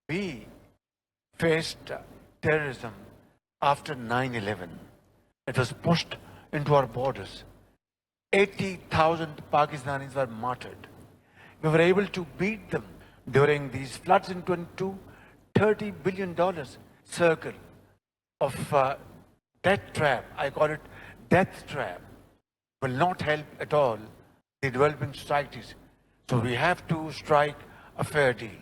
We faced terrorism after 9/11. It was pushed into our borders. 80,000 Pakistanis were martyred. We were able to beat them during these floods in 22, $30 billion circle of death trap. I call it death trap. Will not help at all the developing societies. So we have to strike a fair deal.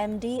MD,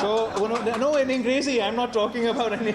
So, no, in Angrezi, I'm not talking about any.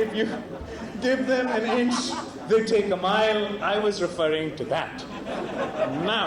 if you give them an inch, they take a mile. I was referring to that. Now,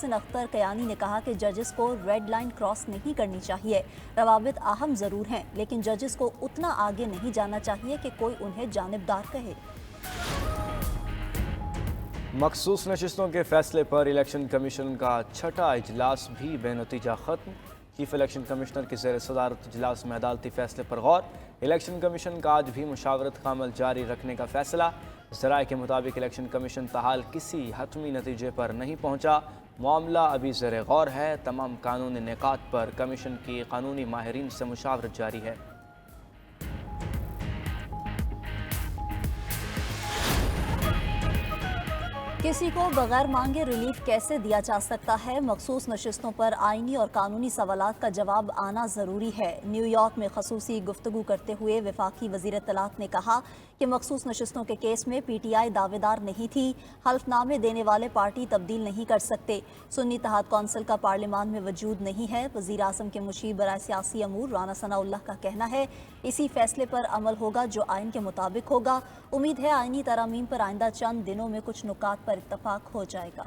Mohsin Akhtar Kayani نے کہا کہ ججز کو red line cross نہیں کرنی چاہیے. روابط اہم ضرور ہیں لیکن ججز کو اتنا آگے نہیں جانا چاہیے کہ کوئی انہیں جانبدار کہے. مخصوص نشستوں کے فیصلے پر الیکشن کمیشن کا چھٹا اجلاس بھی بے نتیجہ ختم. چیف الیکشن کمشنر کی زیر صدارت اجلاس میں عدالتی فیصلے پر غور. الیکشن کمیشن کا آج بھی مشاورت کا عمل جاری رکھنے کا فیصلہ. ذرائع کے مطابق الیکشن کمیشن تاحال کسی حتمی نتیجے پر نہیں پہنچا. معاملہ ابھی زیر غور ہے. تمام قانونی نکات پر کمیشن کی قانونی ماہرین سے مشاورت جاری ہے. کسی کو بغیر مانگے ریلیف کیسے دیا جا سکتا ہے؟ مخصوص نشستوں پر آئینی اور قانونی سوالات کا جواب آنا ضروری ہے. نیو یارک میں خصوصی گفتگو کرتے ہوئے وفاقی وزیر اطلاعات نے کہا کہ مخصوص نشستوں کے کیس میں پی ٹی آئی دعوے دار نہیں تھی. حلف نامے دینے والے پارٹی تبدیل نہیں کر سکتے. سنی اتحاد کونسل کا پارلیمان میں وجود نہیں ہے. وزیر اعظم کے مشیر برائے سیاسی امور رانا ثناء اللہ کا کہنا ہے اسی فیصلے پر عمل ہوگا جو آئین کے مطابق ہوگا. امید ہے آئینی ترامیم پر آئندہ چند دنوں میں کچھ نکات پر اتفاق ہو جائے گا.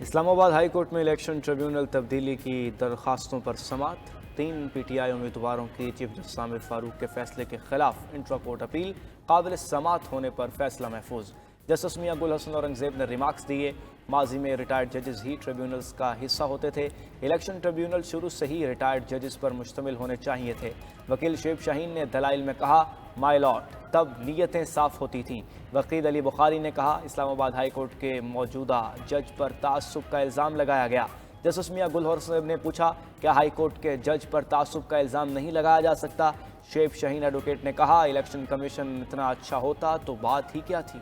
اسلام آباد ہائی کورٹ میں الیکشن ٹریبیونل تبدیلی کی درخواستوں پر سماعت. 3 پی ٹی آئی امیدواروں کی چیف جسٹس عامر فاروق کے فیصلے کے خلاف انٹرا کورٹ اپیل. قابل سماعت ہونے پر فیصلہ محفوظ. جسٹس میاں گل حسن اورنگزیب نے ریمارکس دیے. ماضی میں ریٹائرڈ ججز ہی ٹریبیونلز کا حصہ ہوتے تھے. الیکشن ٹریبیونل شروع سے ہی ریٹائرڈ ججز پر مشتمل ہونے چاہیے تھے. وکیل شعیب شاہین نے دلائل میں کہا مائی لارڈ تب نیتیں صاف ہوتی تھیں. وکیل علی بخاری نے کہا اسلام آباد ہائی کورٹ کے موجودہ جج پر تعصب کا الزام لگایا گیا. جسٹس میاں گل حسن نے پوچھا کیا ہائی کورٹ کے جج پر تعصب کا الزام نہیں لگایا جا سکتا؟ شعیب شاہین ایڈوکیٹ نے کہا الیکشن کمیشن اتنا اچھا ہوتا تو بات ہی کیا تھی.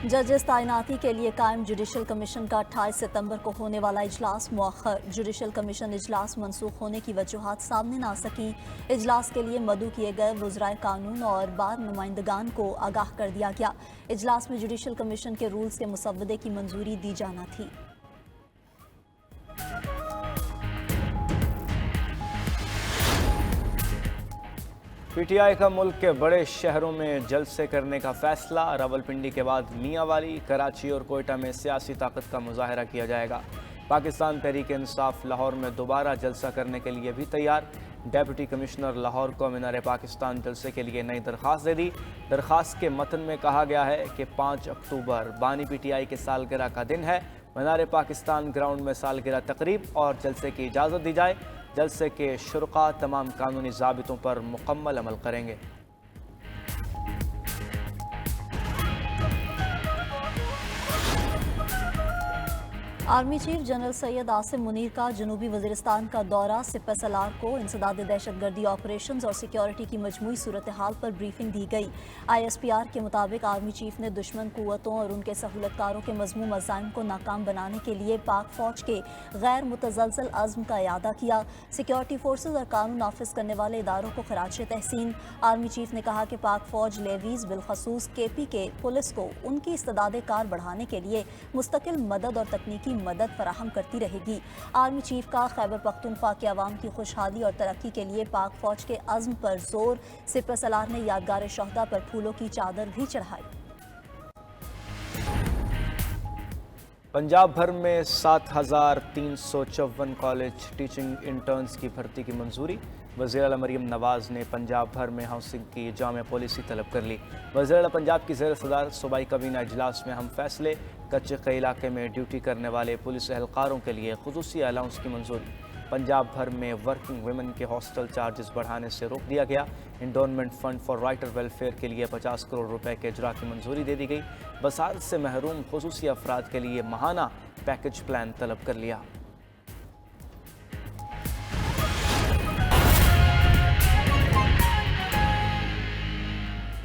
ججز تعیناتی کے لیے قائم جوڈیشل کمیشن کا 28 ستمبر کو ہونے والا اجلاس مؤخر. جوڈیشل کمیشن اجلاس منسوخ ہونے کی وجوہات سامنے نہ آ سکیں. اجلاس کے لیے مدعو کیے گئے وزرائے قانون اور بار نمائندگان کو آگاہ کر دیا گیا. اجلاس میں جوڈیشل کمیشن کے رولز کے مسودے کی منظوری دی جانا تھی. پی ٹی آئی کا ملک کے بڑے شہروں میں جلسے کرنے کا فیصلہ. راولپنڈی کے بعد میاں والی، کراچی اور کوئٹہ میں سیاسی طاقت کا مظاہرہ کیا جائے گا. پاکستان تحریک انصاف لاہور میں دوبارہ جلسہ کرنے کے لیے بھی تیار. ڈیپٹی کمشنر لاہور کو مینار پاکستان جلسے کے لیے نئی درخواست دے دی. درخواست کے متن میں کہا گیا ہے کہ 5 اکتوبر بانی پی ٹی آئی کے سالگرہ کا دن ہے. مینار پاکستان گراؤنڈ میں سالگرہ تقریب اور جلسے کی اجازت دی جائے. جلسے کے شرکاء تمام قانونی ضابطوں پر مکمل عمل کریں گے. Army chief general Syed Asim Munir کا جنوبی وزیرستان کا دورہ. سپہ سالار کو انسداد دہشت گردی آپریشنز اور سیکیورٹی کی مجموعی صورتحال پر بریفنگ دی گئی. آئی ایس پی آر کے مطابق آرمی چیف نے دشمن قوتوں اور ان کے سہولت کاروں کے مذموم عزائم کو ناکام بنانے کے لیے پاک فوج کے غیر متزلزل عزم کا اعادہ کیا. سیکیورٹی فورسز اور قانون نافذ کرنے والے اداروں کو خراج تحسین. آرمی چیف نے کہا کہ پاک فوج لیویز بالخصوص کے پی کے پولیس کو ان کی استعداد کار بڑھانے کے لیے مستقل مدد اور تکنیکی مدد فراہم کرتی رہے گی. آرمی چیف کا خیبر پختونخوا کے عوام کی خوشحالی اور ترقی کے لیے پاک فوج کے عزم پر زور. سپہ سالار نے یادگار شہدا پر پھولوں کی چادر بھی چڑھائی. پنجاب بھر میں 7,354 کالج ٹیچنگ انٹرنز کی بھرتی کی منظوری. وزیر اعلیٰ مریم نواز نے پنجاب بھر میں ہاؤسنگ کی جامع پالیسی طلب کر لی. وزیر اعلیٰ پنجاب کی زیر صدارت صوبائی کابینہ اجلاس میں اہم فیصلے. کچے کے علاقے میں ڈیوٹی کرنے والے پولیس اہلکاروں کے لیے خصوصی الاؤنس کی منظوری. پنجاب بھر میں ورکنگ ویمن کے ہاسٹل چارجز بڑھانے سے روک دیا گیا. انڈونمنٹ فنڈ فار رائٹر ویلفیئر کے لیے 50 کروڑ روپے کے اجرا کی منظوری دے دی گئی. وسائل سے محروم خصوصی افراد کے لیے ماہانہ پیکج پلان طلب کر لیا.